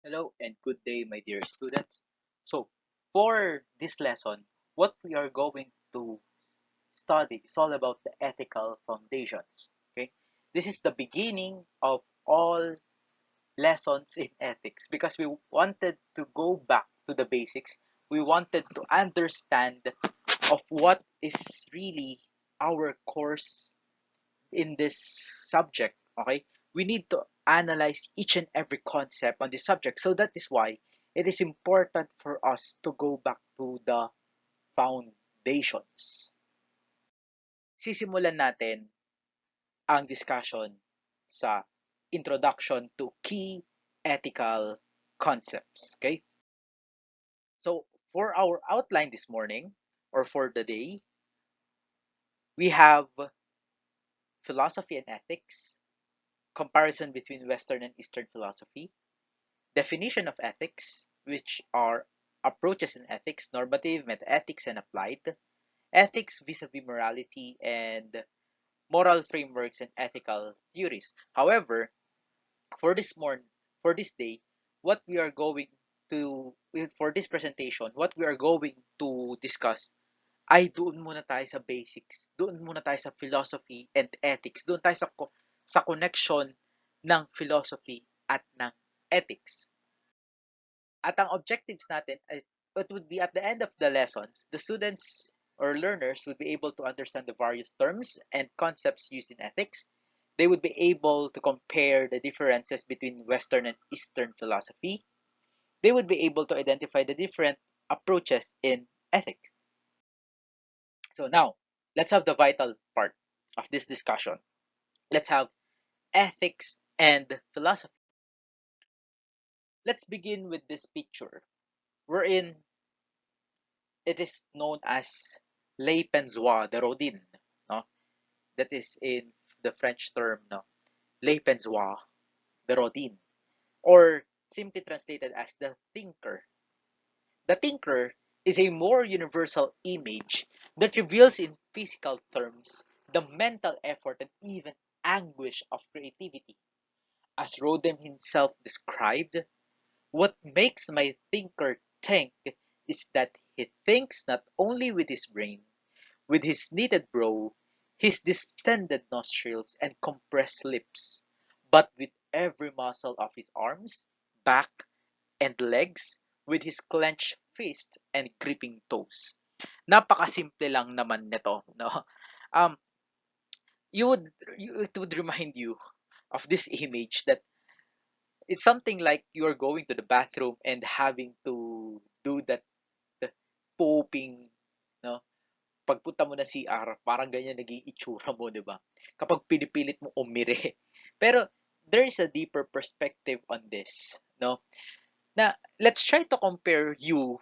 Hello and good day, my dear students. So, for this lesson, what we are going to study is all about the ethical foundations. Okay, this is the beginning of all lessons in ethics because we wanted to go back to the basics. We wanted to understand of what is really our course in this subject. Okay, we need to analyze each and every concept on this subject, so that is why it is important for us to go back to the foundations. Sisimulan natin ang discussion sa introduction to key ethical concepts. Okay, so for our outline this morning or for the day, we have philosophy and ethics, comparison between Western and Eastern philosophy, definition of ethics, which are approaches in ethics, normative, metaethics, and applied, ethics vis-a-vis morality, and moral frameworks and ethical theories. However, for this morning, for this day, what we are going to, for this presentation, what we are going to discuss ay doon muna tayo sa basics, doon muna tayo sa philosophy and ethics, doon tayo sa connection ng philosophy at ng ethics. At ang objectives natin ay it would be at the end of the lessons, the students or learners would be able to understand the various terms and concepts used in ethics. They would be able to compare the differences between Western and Eastern philosophy. They would be able to identify the different approaches in ethics. So now, let's have the vital part of this discussion. Let's have ethics and philosophy. Let's begin with this picture wherein it is known as Les Pensois de Rodin, no? That is in the French term, no? Les Pensois de Rodin, or simply translated as the thinker. The thinker is a more universal image that reveals in physical terms the mental effort and even anguish of creativity. As Rodin himself described, what makes my thinker think is that he thinks not only with his brain, with his knitted brow, his distended nostrils, and compressed lips, but with every muscle of his arms, back, and legs, with his clenched fist and gripping toes. Napakasimple lang naman nito, no? Um, it would remind you of this image that it's something like you're going to the bathroom and having to do that pooping, no? Pagpunta mo na CR, parang ganyan naging itsura mo, di ba? Kapag pinipilit mo umire. Pero there is a deeper perspective on this, no? Na let's try to compare you,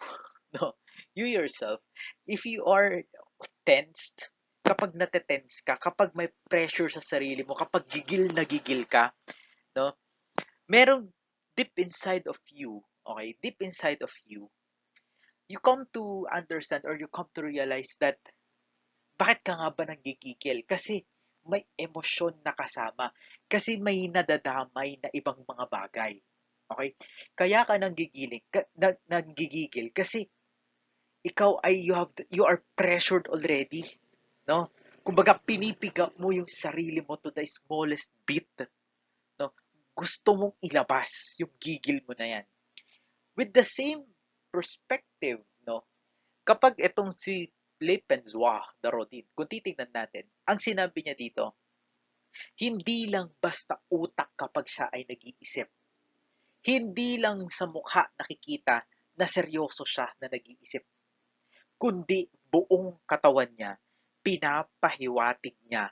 no? You yourself, if you are tensed, kapag natetense ka, kapag may pressure sa sarili mo, kapag gigil na gigil ka, no? Merong deep inside of you, okay? Deep inside of you, you come to understand or you come to realize that bakit ka nga ba nanggigigil? Kasi may emosyon na kasama. Kasi may nadadamay na ibang mga bagay. Okay? Kaya ka nanggigigil kasi ikaw ay you are pressured already, no? Kumbaga pinipiga mo yung sarili mo to the smallest bit, no? Gusto mong ilabas yung gigil mo na yan. With the same perspective, no? Kapag itong si Le Penzois de Rodin, kung titignan natin, ang sinabi niya dito, hindi lang basta utak kapag siya ay nag-iisip. Hindi lang sa mukha nakikita na seryoso siya na nag-iisip, kundi buong katawan niya, pinapahiwatig niya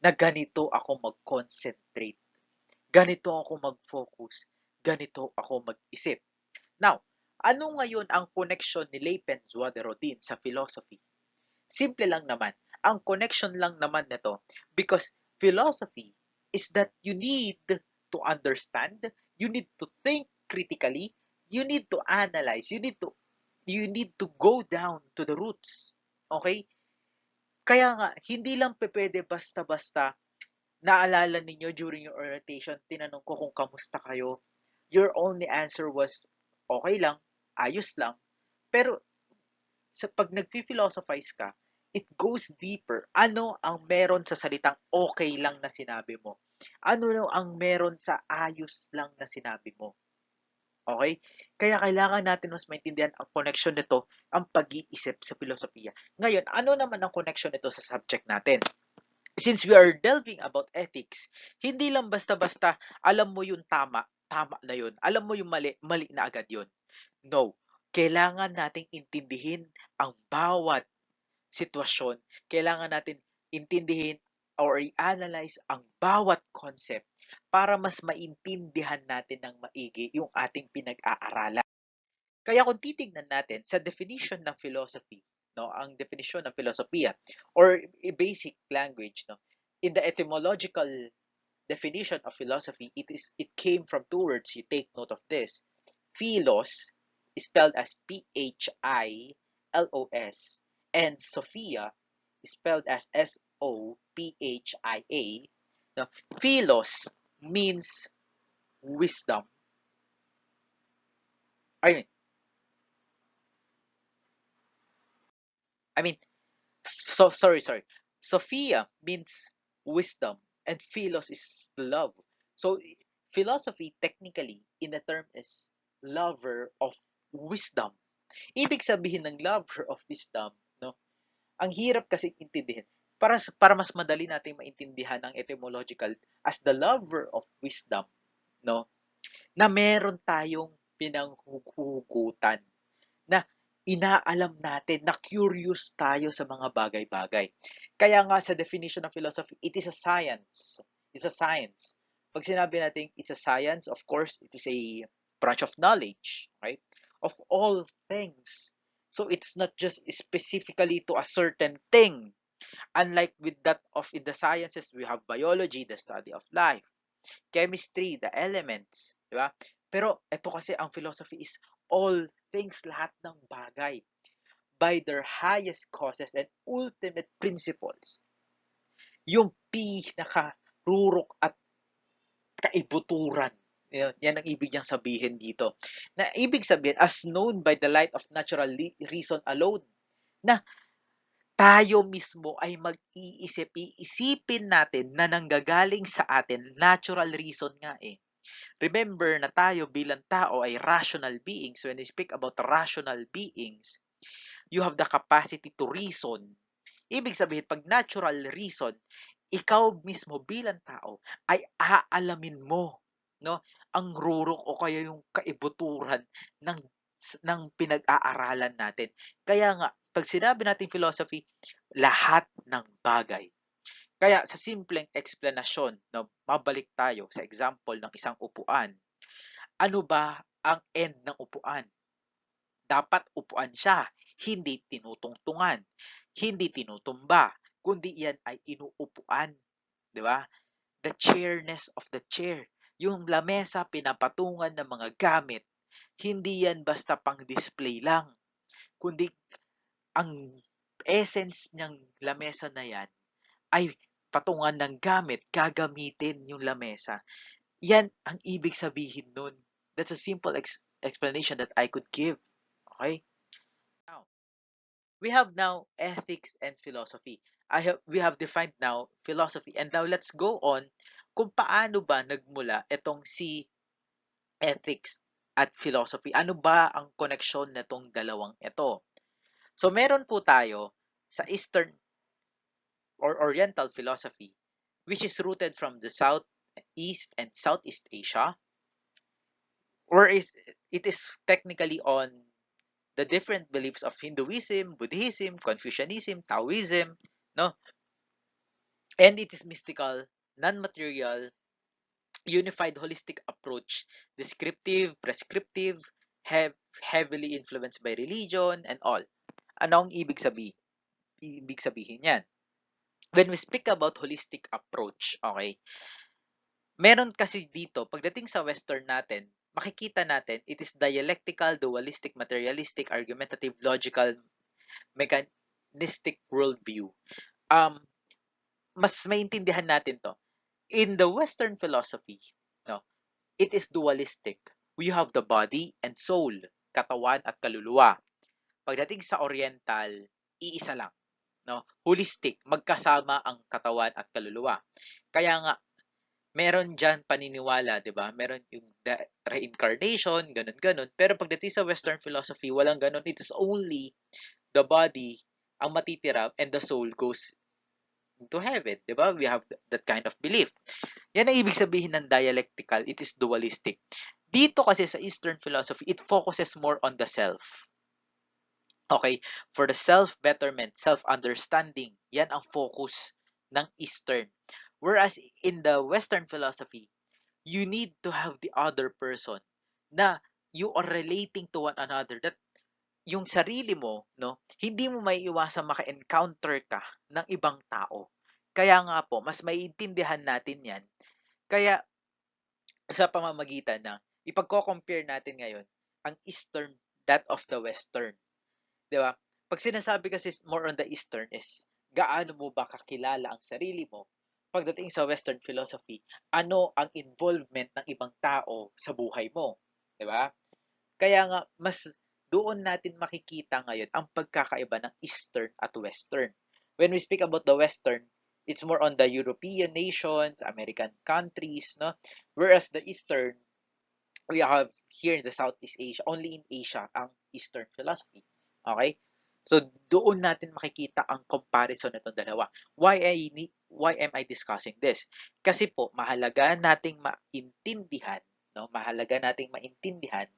na ganito ako mag-concentrate, ganito ako mag-focus, ganito ako mag-isip. Now, ano ngayon ang connection ni Le Penzois de Rodin sa philosophy? Simple lang naman. Ang connection lang naman nito because philosophy is that you need to understand, you need to think critically, you need to analyze, you need to go down to the roots. Okay? Kaya nga hindi lang pwede basta-basta naalala ninyo during your orientation, tinanong ko kung kamusta kayo. your only answer was okay lang, ayos lang. Pero sa pag nagfi-philosophize ka, it goes deeper. Ano ang meron sa salitang okay lang na sinabi mo? Ano ang meron sa ayos lang na sinabi mo? Okay? Kaya kailangan natin mas maintindihan ang connection nito, ang pag-iisip sa filosofiya. Ngayon, ano naman ang connection nito sa subject natin? Since we are delving about ethics, hindi lang basta-basta alam mo yung tama, tama na yun. Alam mo yung mali, mali na agad yun. No. Kailangan nating intindihin ang bawat sitwasyon. Kailangan natin intindihin or i-analyze ang bawat concept para mas maintindihan natin ng maigi yung ating pinag-aaralan. Kaya kung titignan natin sa definition ng philosophy, no, ang definition ng filosofiya or basic language, no, in the etymological definition of philosophy, it came from two words. You take note of this. Philos is spelled as Philos, and Sophia is spelled as Sophia. No, Philos means wisdom. I mean, I mean, sorry. Sophia means wisdom, and philos is love. So, philosophy technically in the term is lover of wisdom. Ibig sabihin ng lover of wisdom, no? Ang hirap kasi intindihin. Para mas madali nating maintindihan ang etymological as the lover of wisdom, no? Na meron tayong pinanghuhugutan na inaalam natin, na curious tayo sa mga bagay-bagay. Kaya nga sa definition of philosophy, it is a science. It's a science. Pag sinabi natin it's a science, of course, it is a branch of knowledge, right? Of all things. So it's not just specifically to a certain thing. Unlike with that of in the sciences, we have biology, the study of life, chemistry, the elements, di ba? Pero ito kasi ang philosophy is all things, lahat ng bagay by their highest causes and ultimate principles. Yung pinaka-rurok at kaibuturan. Yan ang ibig niyang sabihin dito. Na ibig sabihin, as known by the light of natural reason alone, na tayo mismo ay mag-iisip-iisipin natin na nanggagaling sa atin, natural reason nga eh. Remember na tayo bilang tao ay rational beings. When we speak about rational beings, you have the capacity to reason. Ibig sabihin, pag natural reason, ikaw mismo bilang tao ay aalamin mo, no, ang rurok o kaya yung kaibuturan ng pinag-aaralan natin. Kaya nga, pag sinabi natin philosophy, lahat ng bagay. Kaya sa simpleng explanation, no, mabalik tayo sa example ng isang upuan. Ano ba ang end ng upuan? Dapat upuan siya, hindi tinutungtungan, hindi tinutumba, kundi yan ay inuupuan. Di ba? The chairness of the chair. Yung lamesa pinapatungan ng mga gamit. Hindi yan basta pang display lang, kundi ang essence ng lamesa na yan ay patungan ng gamit, gagamitin yung lamesa. Yan ang ibig sabihin nun. That's a simple explanation that I could give. Okay? Now, we have now ethics and philosophy. We have defined now philosophy. And now let's go on kung paano ba nagmula itong si ethics at philosophy. Ano ba ang koneksyon nitong dalawang ito? So meron po tayo sa Eastern or Oriental philosophy, which is rooted from the South, East, and Southeast Asia, or it is technically on the different beliefs of Hinduism, Buddhism, Confucianism, Taoism, no? And it is mystical, non-material, unified holistic approach, descriptive, prescriptive, heavily influenced by religion, and all. Ano ang ibig sabihin? Ibig sabihin yan. When we speak about holistic approach, okay, meron kasi dito, pagdating sa Western natin, makikita natin, it is dialectical, dualistic, materialistic, argumentative, logical, mechanistic worldview. Mas maintindihan natin to. In the Western philosophy, no, it is dualistic. we have the body and soul, katawan at kaluluwa. Pagdating sa Oriental, iisa lang, no? Holistic, magkasama ang katawan at kaluluwa. Kaya nga meron diyan paniniwala, 'di ba? Meron yung reincarnation, ganun-ganun. Pero pagdating sa Western philosophy, walang ganun. It is only the body ang matitira and the soul goes to heaven, 'di ba? We have that kind of belief. Yan ang ibig sabihin ng dialectical, it is dualistic. Dito kasi sa Eastern philosophy, it focuses more on the self. Okay? For the self-betterment, self-understanding, yan ang focus ng Eastern. Whereas in the Western philosophy, you need to have the other person na you are relating to one another, that yung sarili mo, no, hindi mo maiiwasang maka-encounter ka ng ibang tao. Kaya nga po, mas maiintindihan natin yan. Kaya sa pamamagitan ng ipagko-compare natin ngayon ang Eastern that of the Western. 'Di ba? Pag sinasabi kasi more on the Eastern is gaano mo ba kakilala ang sarili mo. Pagdating sa Western philosophy, ano ang involvement ng ibang tao sa buhay mo, 'di ba? Kaya nga mas doon natin makikita ngayon ang pagkakaiba ng Eastern at Western. When we speak about the Western, it's more on the European nations, American countries, no? Whereas the Eastern, we have here in the Southeast Asia, only in Asia ang Eastern philosophy. Okay? So doon natin makikita ang comparison nitong dalawa. Why am I discussing this? Kasi po mahalaga nating maintindihan, no? Mahalaga nating maintindihan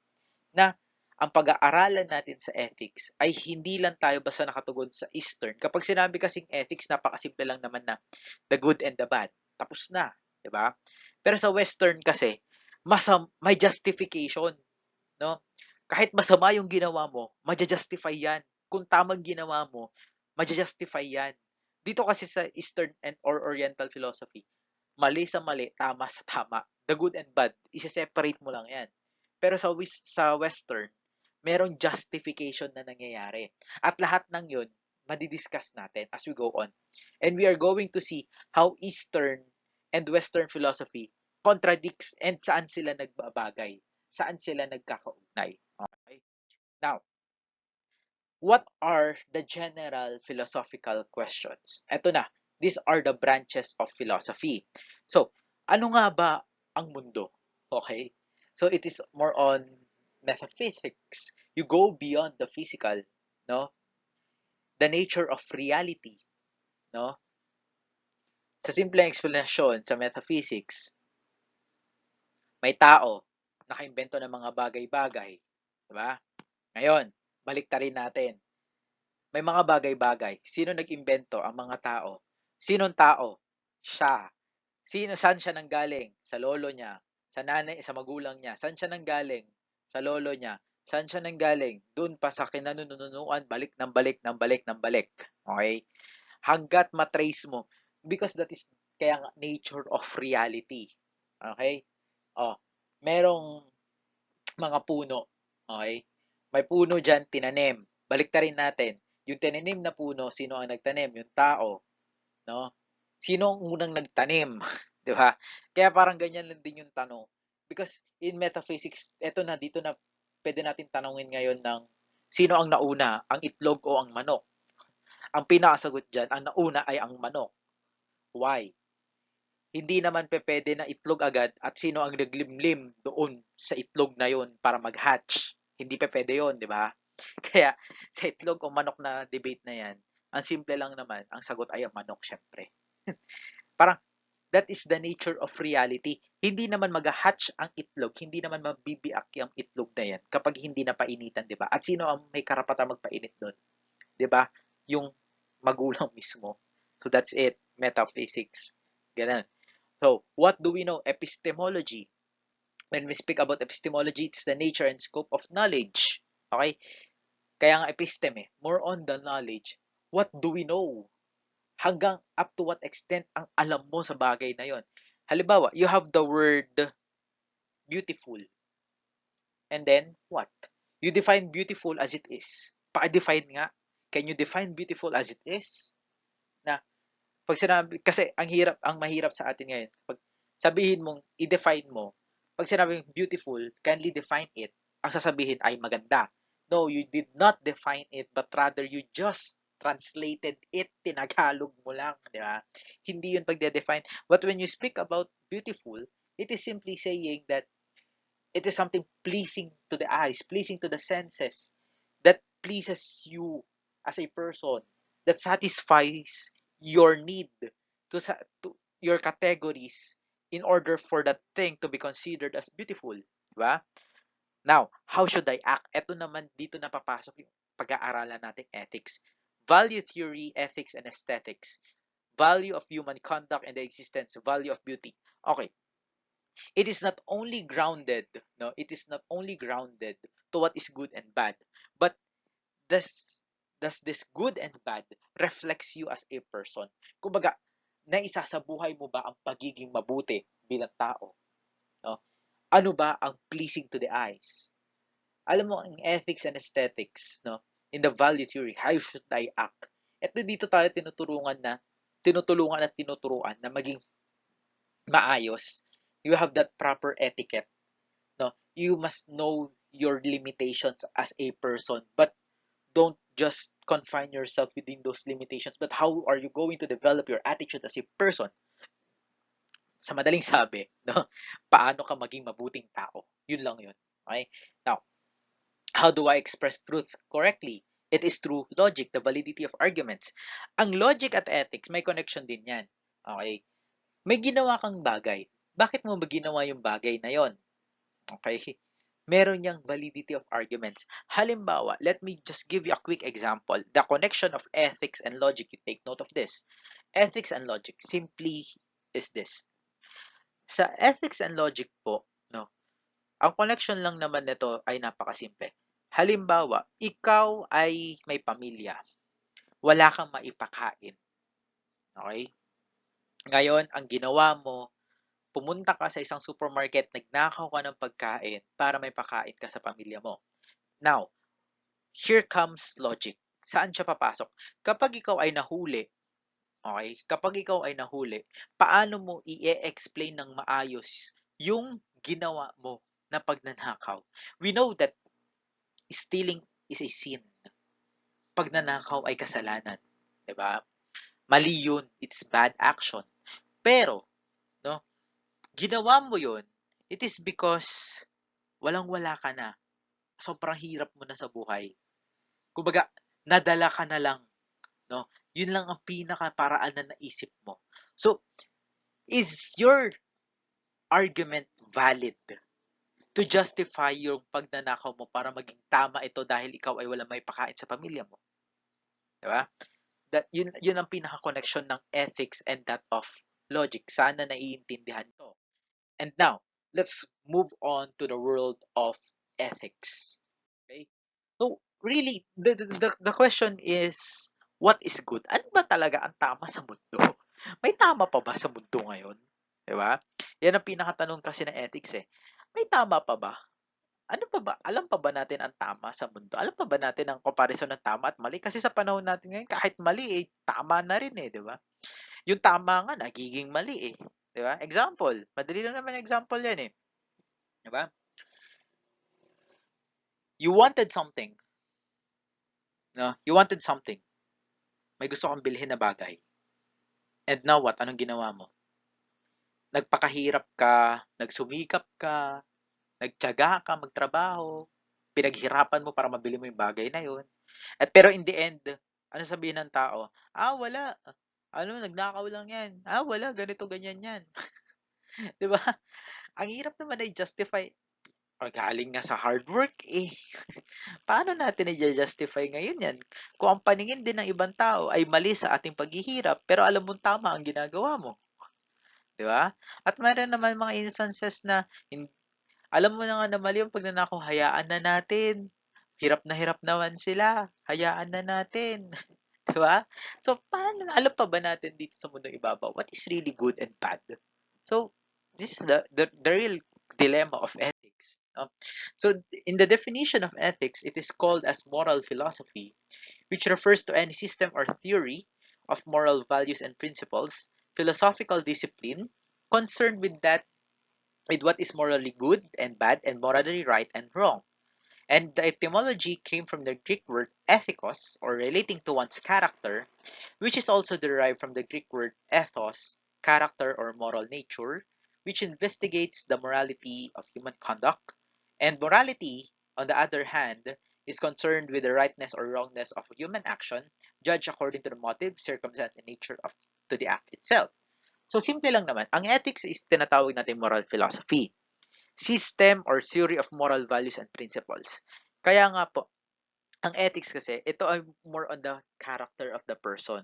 na ang pag-aaralan natin sa ethics ay hindi lang tayo basta nakatugon sa Eastern. Kapag sinabi kasing ethics, napakasimple lang naman na the good and the bad. Tapos na, 'di ba? Pero sa Western kasi, may justification, no? Kahit masama yung ginawa mo, maja-justify 'yan. Kung tamang ginawa mo, maja-justify 'yan. Dito kasi sa Eastern and or Oriental philosophy, mali sa mali, tama sa tama. The good and bad, i-separate mo lang 'yan. Pero sa Western, merong justification na nangyayari. At lahat ng 'yun, madidiscuss natin as we go on. And we are going to see how Eastern and Western philosophy contradicts and saan sila nagbabagay, saan sila nagkakaugnay. Okay? Now, what are the general philosophical questions? Ito na, these are the branches of philosophy. So, ano nga ba ang mundo? Okay? So, it is more on metaphysics. You go beyond the physical, no? The nature of reality, no? Sa simpleng explanation sa metaphysics, may tao, nakaimbento ng mga bagay-bagay, di ba? Ngayon, baliktarin natin. May mga bagay-bagay. Sino nag-imbento? Ang mga tao. Sinong tao? Siya. Saan siya nanggaling? Sa lolo niya. Sa nanay, sa magulang niya. Saan siya nanggaling? Sa lolo niya. Saan siya nanggaling? Doon pa sa kinanununuan, balik ng balik ng balik ng balik. Okay? Hanggat matrace mo. Because that is kaya nature of reality. Okay? Oh, merong mga puno. Okay? May puno dyan, tinanim. Baliktarin natin. Yung tinanim na puno, sino ang nagtanim? Yung tao. No? Sino ang unang nagtanim? 'Di ba? Kaya parang ganyan lang din yung tanong. Because in metaphysics, eto na, dito na pwede natin tanongin ngayon ng sino ang nauna, ang itlog o ang manok? Ang pinakasagot dyan, ang nauna ay ang manok. Why? Hindi naman pwede na itlog agad at sino ang naglimlim doon sa itlog na yon para mag-hatch. Hindi pwede yon, di ba? Kaya sa itlog o manok na debate na yan, ang simple lang naman, ang sagot ay ang manok syempre. Parang that is the nature of reality. Hindi naman mag-hatch ang itlog, hindi naman mabibiak yung itlog na yan kapag hindi na painitan, di ba? At sino ang may karapatan magpainit doon? Di ba? Yung magulang mismo. So that's it, metaphysics. Ganun. So, what do we know? Epistemology. When we speak about epistemology, it's the nature and scope of knowledge. Okay? Kaya nga episteme, more on the knowledge. What do we know? Hanggang up to what extent ang alam mo sa bagay na yon. Halimbawa, you have the word beautiful. And then, what? You define beautiful as it is. Paki-define nga. Can you define beautiful as it is? Na, pag sinabi, kasi ang mahirap sa atin ngayon, pag sabihin mong, i-define mo, Pag sinabing beautiful, kindly define it, ang sasabihin ay maganda. No, you did not define it, but rather you just translated it, tinagalog mo lang, di ba? Hindi yun pagde-define. But when you speak about beautiful, it is simply saying that it is something pleasing to the eyes, pleasing to the senses, that pleases you as a person, that satisfies your need to your categories in order for that thing to be considered as beautiful. Diba? Now, how should I act? Ito naman dito na papasok yung pag-aaralan nating ethics. Value theory, ethics, and aesthetics. Value of human conduct and the existence, value of beauty. Okay, it is not only grounded, no, it is not only grounded to what is good and bad, but does does this good and bad reflects you as a person? Kumbaga, naisa sa buhay mo ba ang pagiging mabuti bilang tao? No? Ano ba ang pleasing to the eyes? Alam mo, ang ethics and aesthetics, no, in the value theory, how should I act? Ito dito tayo tinutulungan at tinuturuan na maging maayos. You have that proper etiquette. No, you must know your limitations as a person, but don't just confine yourself within those limitations. But how are you going to develop your attitude as a person? Sa madaling sabi, no, paano ka maging mabuting tao? Yun lang yun. Okay? Now, how do I express truth correctly? It is through logic, the validity of arguments. Ang logic at ethics, may connection din yan. Okay? May ginawa kang bagay. Bakit mo ba ginawa yung bagay na yon? Okay? Meron niyang validity of arguments. Halimbawa, let me just give you a quick example. The connection of ethics and logic, you take note of this. Ethics and logic simply is this. Sa ethics and logic po, no, ang connection lang naman nito ay napakasimple. Halimbawa, ikaw ay may pamilya. Wala kang maipakain. Okay? Ngayon, ang ginawa mo, pumunta ka sa isang supermarket, nagnakaw ka ng pagkain para may pakain ka sa pamilya mo. Now, here comes logic. Saan siya papasok? Kapag ikaw ay nahuli, okay? Kapag ikaw ay nahuli, paano mo i-explain ng maayos yung ginawa mo na pagnanakaw? We know that stealing is a sin. Pagnanakaw ay kasalanan. 'Di ba? Mali yun. It's bad action. Pero, no, ginawa mo yun, it is because walang-wala ka na. Sobrang hirap mo na sa buhay. Kumbaga, nadala ka na lang, no? Yun lang ang pinaka-paraan na naisip mo. So, is your argument valid to justify yung pagnanakaw mo para maging tama ito dahil ikaw ay wala may pakain sa pamilya mo? Diba? Yun ang pinaka-connection ng ethics and that of logic. Sana naiintindihan to. And now, let's move on to the world of ethics. Okay? So, really, the question is, what is good? Ano ba talaga ang tama sa mundo? May tama pa ba sa mundo ngayon? Diba? Yan ang pinakatanong kasi ng ethics eh. May tama pa ba? Ano pa ba? Alam pa ba natin ang tama sa mundo? Alam pa ba natin ang comparison ng tama at mali? Kasi sa panahon natin ngayon, kahit mali eh, tama na rin eh, di ba? Yung tama nga, nagiging mali eh. Di ba? Example, madali lang naman example yan eh. Di ba? You wanted something. No? You wanted something. May gusto kang bilhin na bagay. And now what? Anong ginawa mo? Nagpakahirap ka, nagsumikap ka, nagtiyaga ka magtrabaho, pinaghirapan mo para mabili mo yung bagay na yun. At pero in the end, ano sabihin ng tao? Wala. Ano, nagnakaw lang yan. Wala, ganito, ganyan yan. 'Di ba? Ang hirap naman ay justify. Galing nga sa hard work eh. Paano natin i-justify ngayon yan? Kung ang paningin din ng ibang tao ay mali sa ating paghihirap, pero alam mong tama ang ginagawa mo. 'Di ba? At mayroon naman mga instances na alam mo na nga na mali yung pagnanakaw, hayaan na natin. Hirap na hirap naman sila. Hayaan na natin. 'Di ba? So, paano, alam pa ba natin dito sa mundong ibabaw what is really good and bad? So, this is the real dilemma of ethics. No? So, in the definition of ethics, it is called as moral philosophy, which refers to any system or theory of moral values and principles, philosophical discipline, concerned with that with what is morally good and bad and morally right and wrong. And the etymology came from the Greek word ethikos, or relating to one's character, which is also derived from the Greek word ethos, character or moral nature, which investigates the morality of human conduct. And morality, on the other hand, is concerned with the rightness or wrongness of human action, judged according to the motive, circumstance, and nature of to the act itself. So simple lang naman, ang ethics is tinatawag natin moral philosophy, system or theory of moral values and principles. Kaya nga po, ang ethics kasi, ito ay more on the character of the person.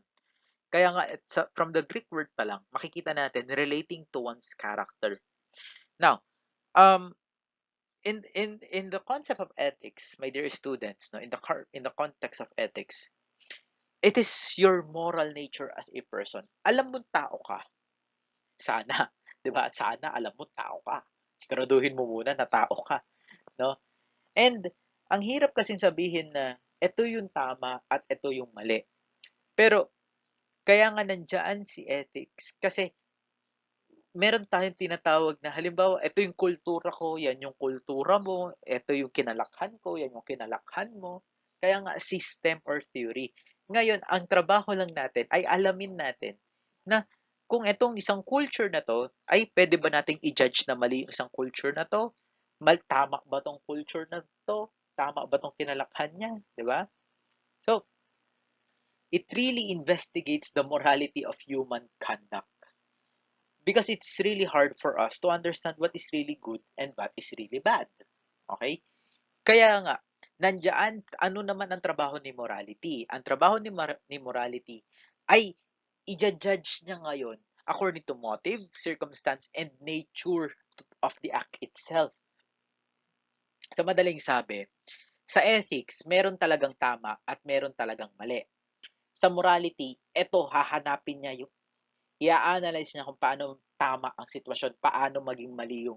Kaya nga, from the Greek word pa lang, makikita natin relating to one's character. Now, um, in the concept of ethics, my dear students, no, in the context of ethics, it is your moral nature as a person. Alam mo tao ka. Sana, 'di ba? Sana alam mo tao ka. Siguraduhin mo muna na tao ka, no? And ang hirap kasing sabihin na ito yung tama at ito yung mali. Pero kaya nga nandiyan si ethics kasi meron tayong tinatawag na halimbawa ito yung kultura ko, yan yung kultura mo, ito yung kinalakhan ko, yan yung kinalakhan mo. Kaya nga system or theory. Ngayon, ang trabaho lang natin ay alamin natin na kung itong isang culture na to ay pwede ba nating i-judge na mali yung isang culture na to? Tama ba tong culture na to? Tama ba tong kinalakhan niya? 'Di ba? So, it really investigates the morality of human conduct because it's really hard for us to understand what is really good and what is really bad. Okay? Kaya nga, nandiyan, ano naman ang trabaho ni morality? Ang trabaho ni morality ay i-judge niya ngayon according to motive, circumstance, and nature of the act itself. Sa madaling sabi, sa ethics, meron talagang tama at meron talagang mali. Sa morality, eto hahanapin niya yung i-analyze niya kung paano tama ang sitwasyon, paano maging mali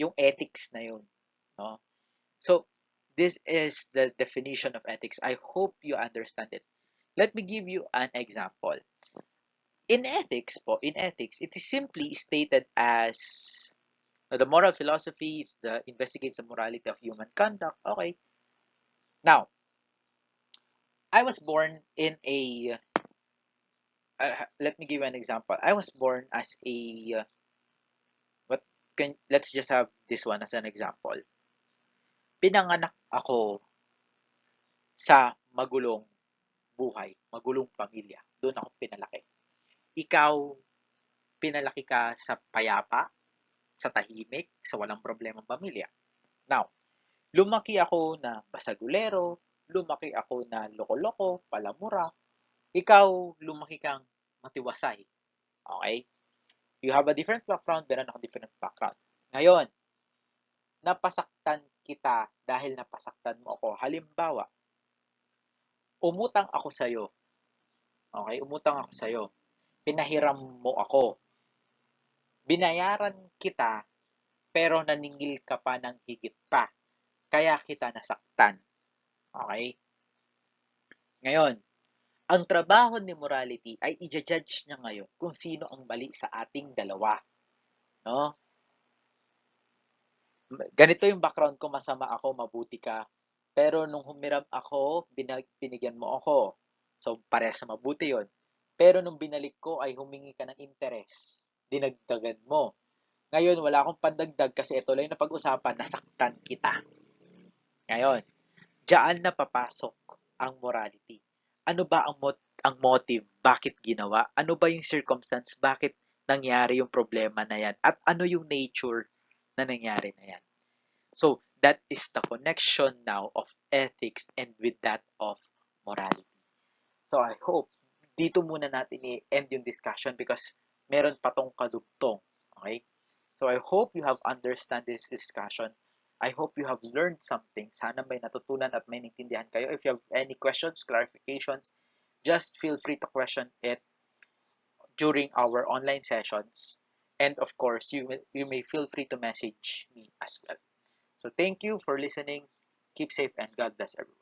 yung ethics na yun, no? So, this is the definition of ethics. I hope you understand it. Let me give you an example. In ethics, it is simply stated as the moral philosophy is the investigates the morality of human conduct. Okay. Now, I was born in a let me give you an example. I was born as a what let's just have this one as an example. Pinanganak ako sa magulong buhay, magulong pamilya. Doon ako pinalaki. Ikaw, pinalaki ka sa payapa, sa tahimik, sa walang problemang pamilya. Now, lumaki ako na basagulero, lumaki ako na loko-loko, palamura. Ikaw, lumaki kang matiwasay. Okay? You have a different background, meron ako different background. Ngayon, napasaktan kita dahil napasaktan mo ako. Halimbawa, umutang ako sa'yo. Okay? Umutang ako sa'yo. Pinahiram mo ako. Binayaran kita, pero naningil ka pa ng higit pa. Kaya kita nasaktan. Okay? Ngayon, ang trabaho ni morality ay i-judge niya ngayon kung sino ang mali sa ating dalawa. No? Ganito yung background ko, masama ako, mabuti ka. Pero nung humiram ako, binigyan mo ako. So, parehas sa mabuti yon. Pero nung binalik ko ay humingi ka ng interes. Dinagdagan mo. Ngayon, wala akong pandagdag kasi ito lang yung napag-usapan, nasaktan kita. Ngayon, diyan na papasok ang morality. Ano ba ang motive? Bakit ginawa? Ano ba yung circumstance? Bakit nangyari yung problema na yan? At ano yung nature na nangyari na yan? So, that is the connection now of ethics and with that of morality. So, I hope dito muna natin i-end yung discussion because meron pa tong kadugtong. Okay? So, I hope you have understand this discussion. I hope you have learned something. Sana may natutunan at may naintindihan kayo. If you have any questions, clarifications, just feel free to question it during our online sessions. And of course, you may feel free to message me as well. So thank you for listening. Keep safe and God bless everyone.